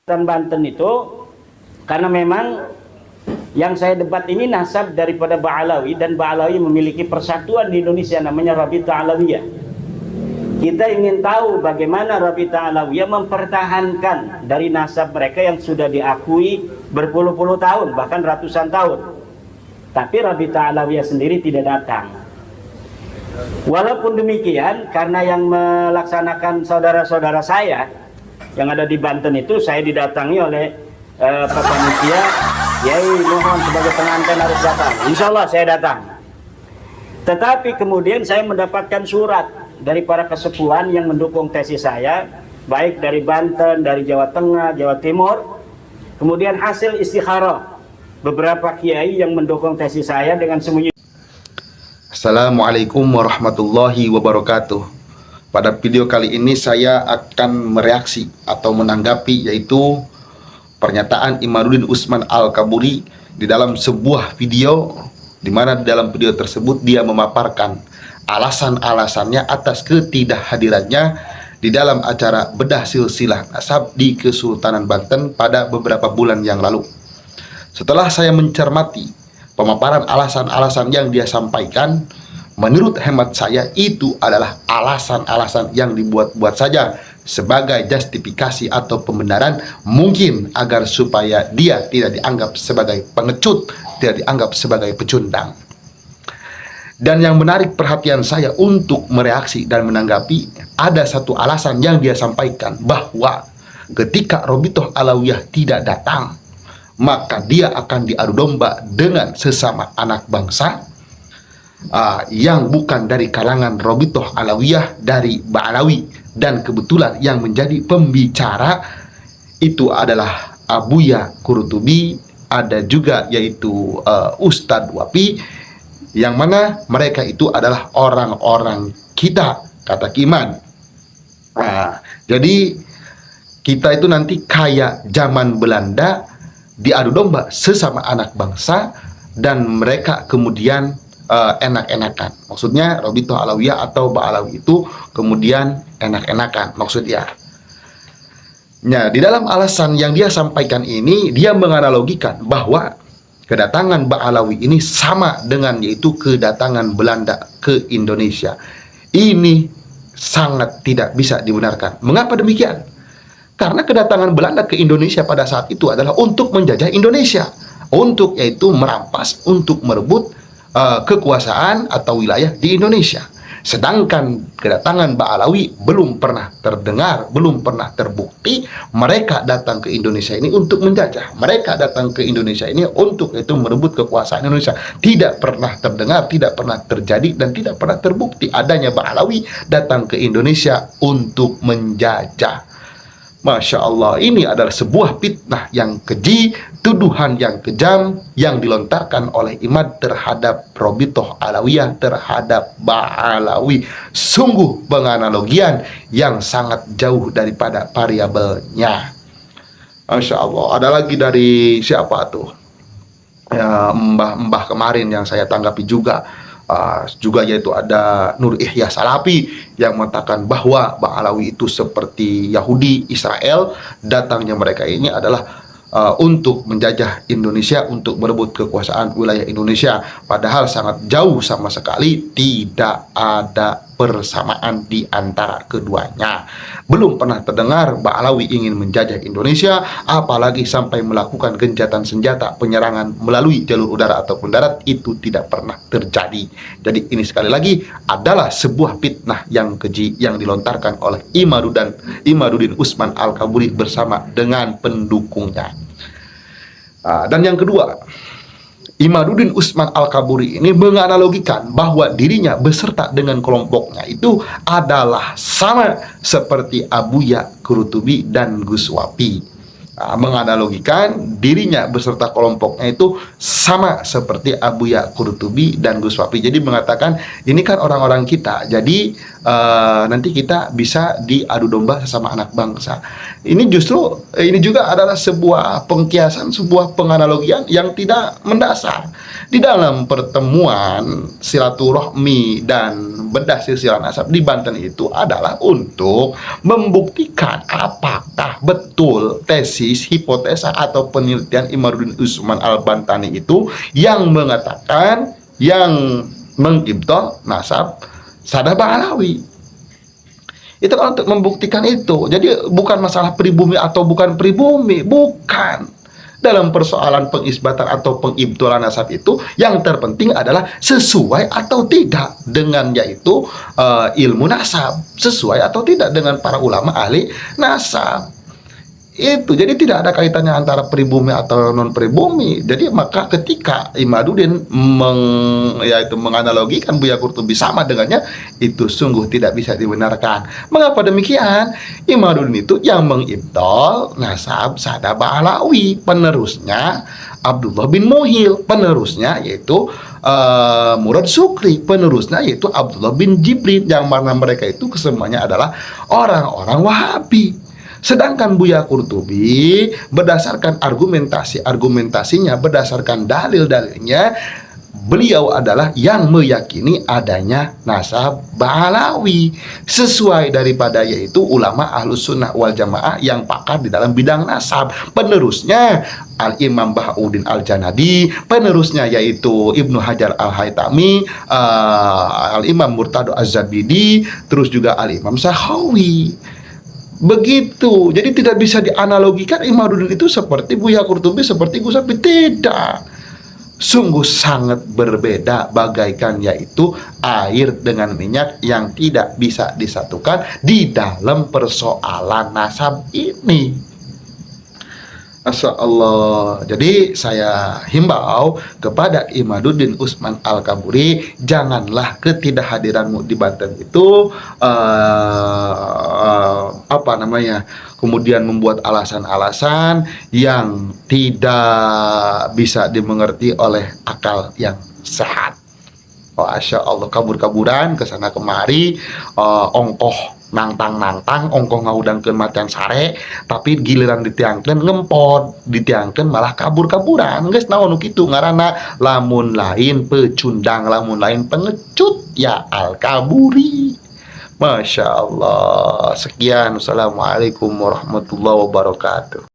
Banten itu karena memang yang saya debat ini nasab daripada Ba'alawi, dan Ba'alawi memiliki persatuan di Indonesia namanya Rabita Alawiyah. Kita ingin tahu bagaimana Rabita Alawiyah mempertahankan dari nasab mereka yang sudah diakui berpuluh-puluh tahun, bahkan ratusan tahun. Tapi Rabita Alawiyah sendiri tidak datang. Walaupun demikian, karena yang melaksanakan saudara-saudara saya yang ada di Banten itu, saya didatangi oleh panitia, Yai mohon sebagai pengantin harus datang. Insya Allah saya datang. Tetapi kemudian saya mendapatkan surat dari para kesepuhan yang mendukung tesis saya, baik dari Banten, dari Jawa Tengah, Jawa Timur. Kemudian hasil istikharah beberapa kiai yang mendukung tesis saya dengan sembunyi. Assalamualaikum warahmatullahi wabarakatuh. Pada video kali ini saya akan mereaksi atau menanggapi yaitu pernyataan Imaduddin Usman Al-Kaburi di dalam sebuah video, di mana di dalam video tersebut dia memaparkan alasan-alasannya atas ketidakhadirannya di dalam acara bedah silsilah nasab di Kesultanan Banten pada beberapa bulan yang lalu. Setelah saya mencermati pemaparan alasan-alasan yang dia sampaikan, menurut hemat saya itu adalah alasan-alasan yang dibuat-buat saja sebagai justifikasi atau pembenaran, mungkin agar supaya dia tidak dianggap sebagai pengecut, tidak dianggap sebagai pecundang. Dan yang menarik perhatian saya untuk mereaksi dan menanggapi, ada satu alasan yang dia sampaikan, bahwa ketika Robitoh Alawiyah tidak datang, maka dia akan diadu domba dengan sesama anak bangsa yang bukan dari kalangan Robitoh Alawiyah, dari Ba'alawi. Dan kebetulan yang menjadi pembicara itu adalah Abuya Qurtubi, ada juga yaitu Ustadz Wapi, yang mana mereka itu adalah orang-orang kita, kata Kiman. Jadi kita itu nanti kayak zaman Belanda, diadu domba sesama anak bangsa, dan mereka kemudian enak-enakan. Maksudnya Robitoh Alawiyah atau Ba'alawi itu kemudian enak-enakan maksudnya. Nah, di dalam alasan yang dia sampaikan ini, dia menganalogikan bahwa kedatangan Ba'alawi ini sama dengan yaitu kedatangan Belanda ke Indonesia. Ini sangat tidak bisa dibenarkan. Mengapa demikian? Karena kedatangan Belanda ke Indonesia pada saat itu adalah untuk menjajah Indonesia, untuk yaitu merampas, untuk merebut kekuasaan atau wilayah di Indonesia. Sedangkan kedatangan Ba'alawi belum pernah terdengar, belum pernah terbukti mereka datang ke Indonesia ini untuk menjajah. Mereka datang ke Indonesia ini untuk itu merebut kekuasaan Indonesia. Tidak pernah terdengar, tidak pernah terjadi, dan tidak pernah terbukti adanya Ba'alawi datang ke Indonesia untuk menjajah. Masya Allah, ini adalah sebuah fitnah yang keji, tuduhan yang kejam yang dilontarkan oleh Imad terhadap Robitoh Alawiyah, terhadap Ba'alawi. Sungguh penganalogian yang sangat jauh daripada variabelnya. Masya Allah. Ada lagi dari siapa tuh? Ya, mbah kemarin yang saya tanggapi juga. Juga yaitu ada Nur Ihya Salafi yang mengatakan bahwa Ba'alawi itu seperti Yahudi Israel, datangnya mereka ini adalah untuk menjajah Indonesia, untuk merebut kekuasaan wilayah Indonesia. Padahal sangat jauh, sama sekali tidak ada persamaan di antara keduanya. Belum pernah terdengar Ba'alawi ingin menjajah Indonesia, apalagi sampai melakukan gencatan senjata, penyerangan melalui jalur udara ataupun darat, itu tidak pernah terjadi. Jadi ini sekali lagi adalah sebuah fitnah yang keji yang dilontarkan oleh Imaduddin Usman Al-Kaburi bersama dengan pendukungnya. Dan yang kedua, Imaduddin Usman Al-Kaburi ini menganalogikan bahwa dirinya beserta dengan kelompoknya itu adalah sama seperti Abuya Qurtubi dan Gus Wapi. Menganalogikan dirinya beserta kelompoknya itu sama seperti Abuya Qurtubi dan Gus Wapi. Jadi mengatakan ini kan orang-orang kita, jadi nanti kita bisa diadu domba sesama anak bangsa. Ini justru ini juga adalah sebuah pengkiasan, sebuah penganalogian yang tidak mendasar. Di dalam pertemuan silaturahmi dan bedah silsilah nasab di Banten itu adalah untuk membuktikan apakah betul tesis, hipotesa atau penelitian Imaduddin Usman Al-Bantani itu yang mengatakan, yang mengibtol nasab Sadah Ba'alawi. Itu kan untuk membuktikan itu. Jadi bukan masalah pribumi atau bukan pribumi, bukan. Dalam persoalan pengisbatan atau pengibtolan nasab itu, yang terpenting adalah sesuai atau tidak dengan yaitu ilmu nasab, sesuai atau tidak dengan para ulama ahli nasab. Itu jadi tidak ada kaitannya antara pribumi atau non pribumi. Jadi maka ketika Imaduddin menganalogikan Buya Qurtubi sama dengannya, itu sungguh tidak bisa dibenarkan. Mengapa demikian? Imaduddin itu yang mengibtol nasab Sadah Ba'alawi, penerusnya Abdullah bin Muhil, penerusnya yaitu Murad Sukri, penerusnya yaitu Abdullah bin Jibrin, yang mana mereka itu kesemuanya adalah orang-orang Wahabi. Sedangkan Buya Qurtubi berdasarkan argumentasinya, berdasarkan dalil-dalilnya, beliau adalah yang meyakini adanya nasab Ba'alawi sesuai daripada yaitu ulama Ahlus Sunnah wal Jamaah yang pakar di dalam bidang nasab. Penerusnya Al-Imam Bahauddin Al-Janadi, penerusnya yaitu Ibnu Hajar Al-Haytami, Al-Imam Murtado Az-Zabidi, terus juga Al-Imam Sakhawi. Begitu. Jadi tidak bisa dianalogikan Imaduddin itu seperti Buya Qurtubi, seperti Gus Sapi. Tidak. Sungguh sangat berbeda, bagaikan yaitu air dengan minyak yang tidak bisa disatukan di dalam persoalan nasab ini. Masya Allah. Jadi saya himbau kepada Imaduddin Usman Al-Kaburi, janganlah ketidakhadiranmu di Banten itu kemudian membuat alasan-alasan yang tidak bisa dimengerti oleh akal yang sehat. Masya Allah, kabur-kaburan kesana kemari, ongkoh nangtang ongkoh ngaudangkeun matian sare, tapi giliran ditiangkeun ngempot, ditiangkeun malah kabur-kaburan. Geus naon nu kitu ngaranna, lamun lain pecundang, lamun lain pengecut ya Al-Kaburi. Masya Allah. Sekian, wassalamualaikum warahmatullahi wabarakatuh.